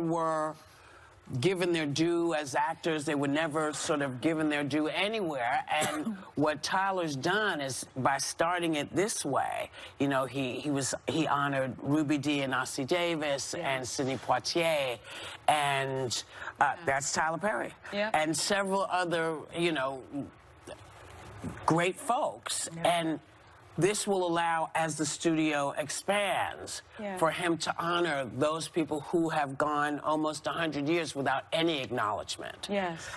were given their due as actors. They were never sort of given their due anywhere. And what Tyler's done is, by starting it this way, you know, he honored Ruby Dee and Ossie Davis and Sidney Poitier, and that's Tyler Perry, and several other, you know, great folks. And this will allow, as the studio expands, for him to honor those people who have gone almost 100 years without any acknowledgement.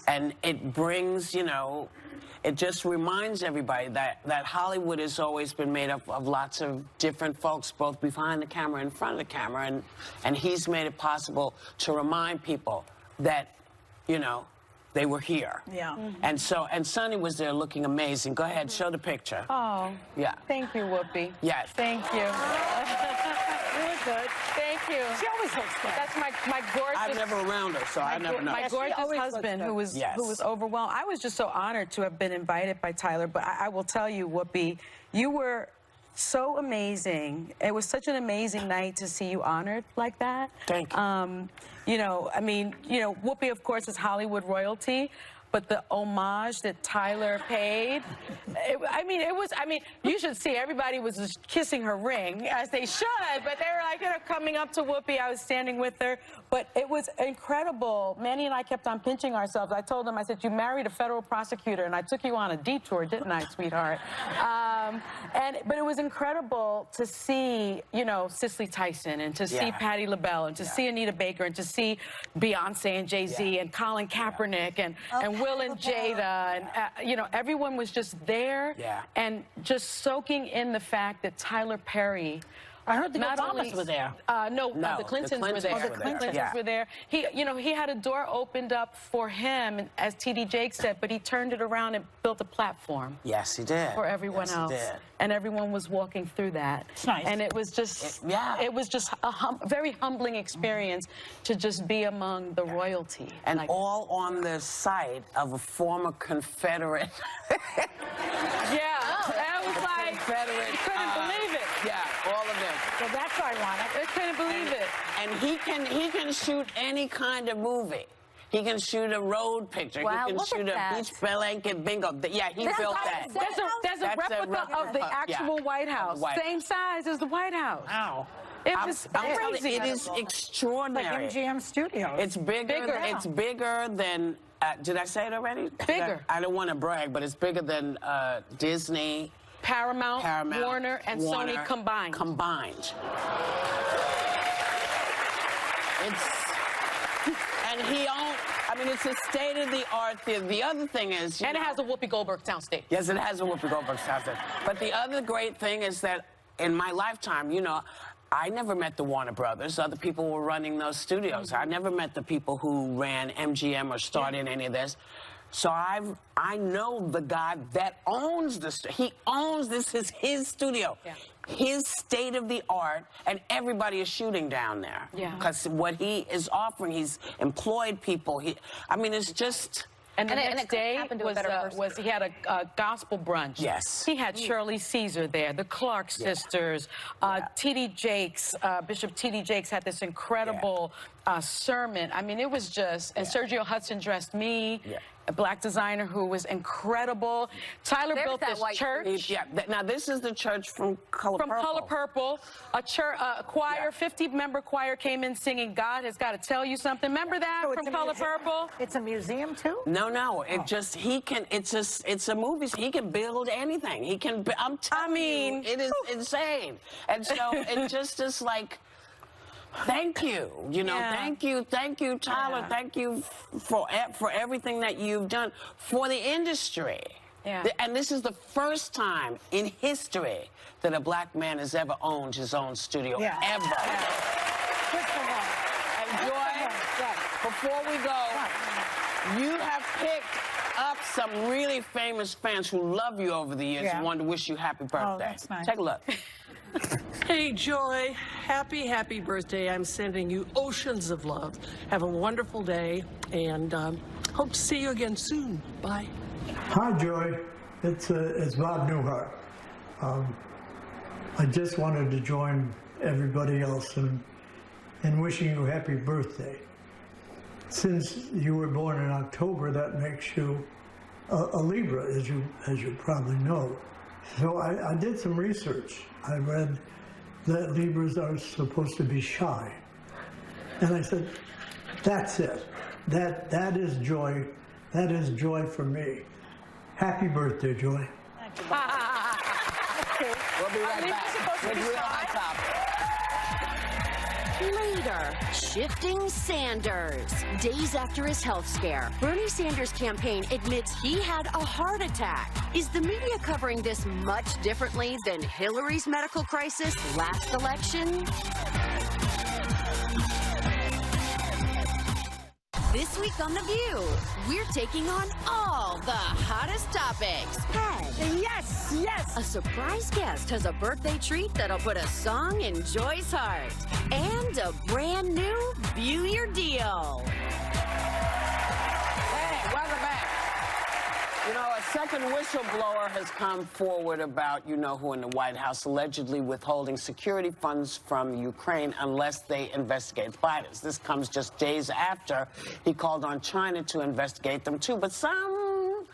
And it brings, you know, it just reminds everybody that Hollywood has always been made up of lots of different folks, both behind the camera and in front of the camera, and he's made it possible to remind people that, you know, they were here. And so, and Sonny was there looking amazing. Go ahead, show the picture. Oh. Yeah. Thank you, Whoopi. Yes. Thank you. You look good. Thank you. She always looks good. That's my gorgeous... I'm never around her, so I never know. My gorgeous husband who was overwhelmed. I was just so honored to have been invited by Tyler, but I will tell you, Whoopi, you were so amazing. It was such an amazing night to see you honored like that. Thank you. You know, I mean, you know, Whoopi, of course, is Hollywood royalty, but the homage that Tyler paid, I mean, you should see, everybody was just kissing her ring, as they should, but they were like, you know, coming up to Whoopi. I was standing with her, but it was incredible. Manny and I kept on pinching ourselves. I told him, I said, you married a federal prosecutor, and I took you on a detour, didn't I, sweetheart? But it was incredible to see, you know, Cicely Tyson, and to see Patti LaBelle, and to see Anita Baker, and to see Beyonce and Jay-Z, and Colin Kaepernick, and Will and Jada, and you know, everyone was just there, and just soaking in the fact that Tyler Perry. I heard the Obamas were there. No, the Clintons were there. The Clintons were there. He, you know, he had a door opened up for him, as T.D. Jakes said, but he turned it around and built a platform. Yes, he did. For everyone else. He did. And everyone was walking through that. It's nice. And it was just, it was just a very humbling experience to just be among the royalty. And like, all on the site of a former Confederate. That was like, you couldn't believe it. All of them. So that's ironic. I couldn't believe it. And he can shoot any kind of movie. He can shoot a road picture. Wow, he can shoot a beach blanket bingo. Yeah, he built that. There's a replica of the actual White House. Same size as the White House. Wow. It was crazy. It is extraordinary. Like MGM Studios. It's bigger. It's bigger than. Did I say it already? Bigger. I don't want to brag, but it's bigger than Disney, Paramount, Warner, and Sony combined. And he owns. I mean, it's a state-of-the-art theater. The other thing is, and it has a Whoopi Goldberg soundstage. Yes, it has a Whoopi Goldberg soundstage. But the other great thing is that in my lifetime, you know, I never met the Warner Brothers. Other people were running those studios. I never met the people who ran MGM or started any of this. So I know the guy that owns he owns this. Is his studio, his state of the art, and everybody is shooting down there. Because what he is offering, he's employed people. I mean, it's just. And the next day was he had a gospel brunch. Yes. He had Shirley Caesar there, the Clark sisters, T.D. Jakes, Bishop T.D. Jakes had this incredible sermon. I mean, it was just, and Sergio Hudson dressed me. A black designer who was incredible. Tyler built this church. Now this is the church from Color Purple. From Color Purple. A choir, 50-member choir came in singing "God Has Got to Tell You Something." Remember that from Color Purple? It's a museum too? No. It just it's a movie. He can build anything. He can. I'm telling you, it is insane. And so it just is like. Thank you, you know, thank you, Tyler, thank you for everything that you've done for the industry. And this is the first time in history that a black man has ever owned his own studio, ever. And Joy, before we go, you have picked up some really famous fans who love you over the years and wanted to wish you happy birthday. Oh, that's nice. Take a look. Hey, Joy, happy birthday. I'm sending you oceans of love. Have a wonderful day, and hope to see you again soon. Bye. Hi, Joy. It's Bob Newhart. I just wanted to join everybody else in wishing you a happy birthday. since you were born in October, that makes you a Libra, as you probably know. So I did some research. I read that Libras are supposed to be shy. And I said, that's it. That is joy. That is joy for me. Happy birthday, Joy. We'll be right back with Real Hot Topics. Later, shifting Sanders. Days after his health scare, Bernie Sanders' campaign admits he had a heart attack. Is the media covering this much differently than Hillary's medical crisis last election? This week on The View, we're taking on all the hottest topics. Head. Yes, yes. A surprise guest has a birthday treat that'll put a song in Joy's heart. And a brand new View Your Deal. Hey, welcome back. You know, a second whistleblower has come forward about you-know-who in the White House allegedly withholding security funds from Ukraine unless they investigate Bidens. This comes just days after he called on China to investigate them, too. But some of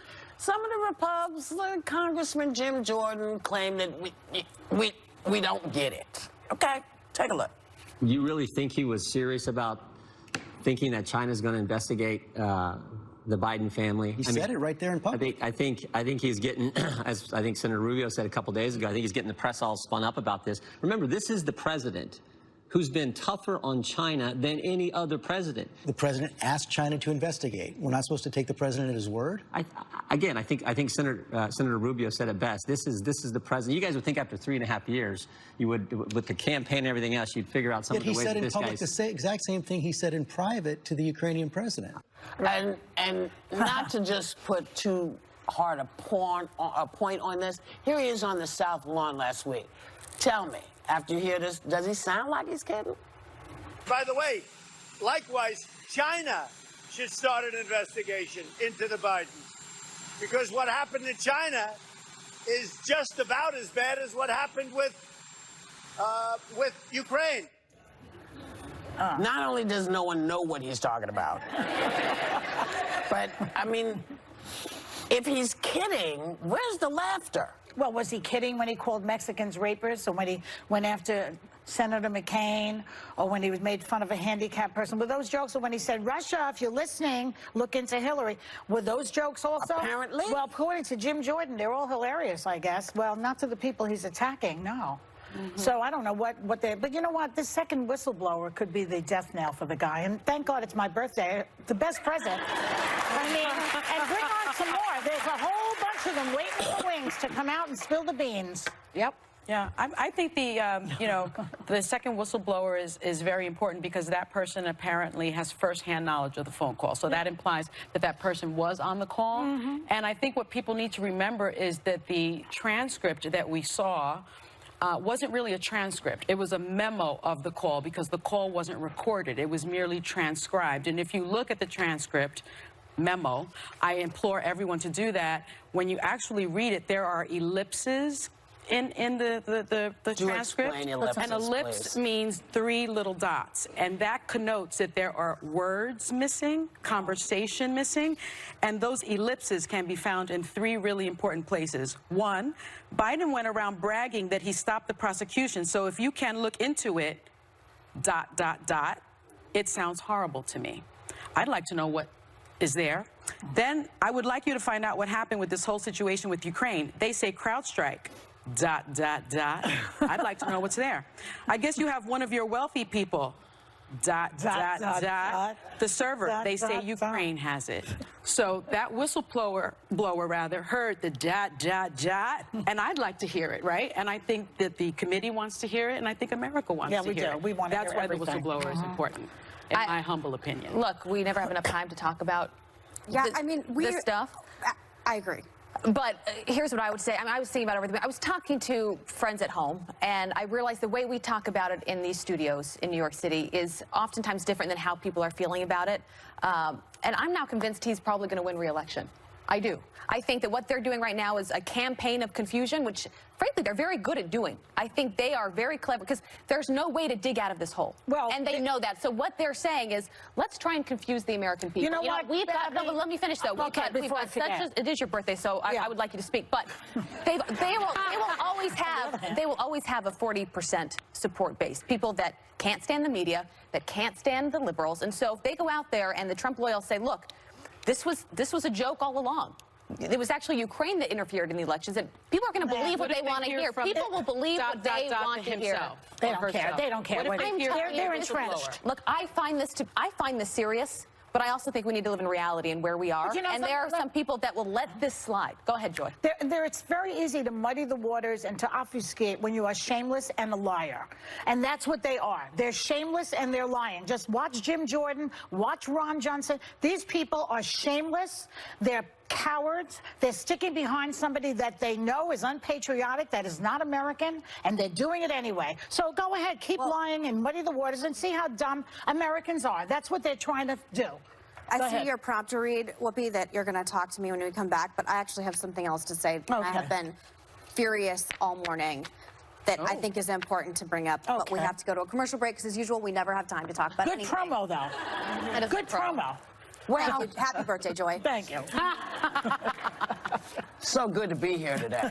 the Repubs, like Congressman Jim Jordan, claim that we don't get it. Okay, take a look. You really think he was serious about thinking that China's going to investigate the Biden family? He said it right there in public. I think he's getting, as I think Senator Rubio said a couple days ago, I think he's getting the press all spun up about this. Remember, this is the president who's been tougher on China than any other president. The president asked China to investigate. We're not supposed to take the president at his word? I think Senator Rubio said it best. This is the president. You guys would think after 3.5 years, you would, with the campaign and everything else, you'd figure out some of the ways that this Yet he said in public the exact same thing he said in private to the Ukrainian president. And not to just put too hard a point on this, here he is on the South Lawn last week. Tell me, after you hear this, does he sound like he's kidding? By the way, likewise, China should start an investigation into the Bidens, because what happened in China is just about as bad as what happened with Ukraine. Not only does no one know what he's talking about, but, I mean, if he's kidding, where's the laughter? Well, was he kidding when he called Mexicans rapists, or when he went after Senator McCain, or when he was made fun of a handicapped person? Were those jokes? Or when he said, Russia, if you're listening, look into Hillary? Were those jokes also? Apparently. Well, according to Jim Jordan, they're all hilarious, I guess. Well, not to the people he's attacking, no. So I don't know what they, but you know what? This second whistleblower could be the death knell for the guy. And thank God it's my birthday, the best present. I mean, and bring on some more. There's a whole bunch of them waiting in the wings to come out and spill the beans. Yep. Yeah, I think the second whistleblower is very important, because that person apparently has firsthand knowledge of the phone call. So that implies that that person was on the call. And I think what people need to remember is that the transcript that we saw wasn't really a transcript. It was a memo of the call, because the call wasn't recorded. It was merely transcribed. And if you look at the transcript memo, I implore everyone to do that. When you actually read it, there are ellipses in the transcript. Explain ellipses, an ellipse please. means 3 little dots, and that connotes that there are words missing, conversation missing, and those ellipses can be found in 3 really important places. 1, Biden went around bragging that he stopped the prosecution, so if you can look into it, ... it sounds horrible to me. I'd like to know what is there. Then I would like you to find out what happened with this whole situation with Ukraine. They say CrowdStrike ... I'd like to know what's there. I guess you have one of your wealthy people ... The server, they say Ukraine has it. So that whistleblower heard the ... and I'd like to hear it, right? And I think that the committee wants to hear it, and I think America wants to hear it. We want to hear That's why everything. the whistleblower is important, in my humble opinion. Look, we never have enough time to talk about this stuff. I agree. But here's what I would say. I mean, I was thinking about everything. I was talking to friends at home, and I realized the way we talk about it in these studios in New York City is oftentimes different than how people are feeling about it. And I'm now convinced he's probably going to win re-election. I do. I think that what they're doing right now is a campaign of confusion, which, frankly, they're very good at doing. I think they are very clever because there's no way to dig out of this hole. Well, and they know that. So what they're saying is, let's try and confuse the American people. You know what, We've got. No, but let me finish though. Okay, We've got before I forget. it is your birthday, so Yeah. I would like you to speak. But they will always have a 40% support base. People that can't stand the media, that can't stand the liberals, and so if they go out there and the Trump loyals say, look, this was a joke all along. It was actually Ukraine that interfered in the elections, and people are going to believe what they want to hear. People will believe what they want to hear. They don't care. They don't care. They're entrenched. Look, I find this serious, but I also think we need to live in reality and where we are. You know, and there are some people that will let this slide. Go ahead, Joy. It's very easy to muddy the waters and to obfuscate when you are shameless and a liar. And that's what they are. They're shameless and they're lying. Just watch Jim Jordan, watch Ron Johnson. These people are shameless. They're cowards. They're sticking behind somebody that they know is unpatriotic, that is not American, and they're doing it anyway. So go ahead, keep lying and muddy the waters and see how dumb Americans are. That's what they're trying to do. I see your prompt to read, Whoopi, that you're going to talk to me when we come back, but I actually have something else to say. Okay. I have been furious all morning that I think is important to bring up, but we have to go to a commercial break because, as usual, we never have time to talk about it. Good promo, though. That is Good promo. Well, happy birthday, Joy. Thank you. So good to be here today.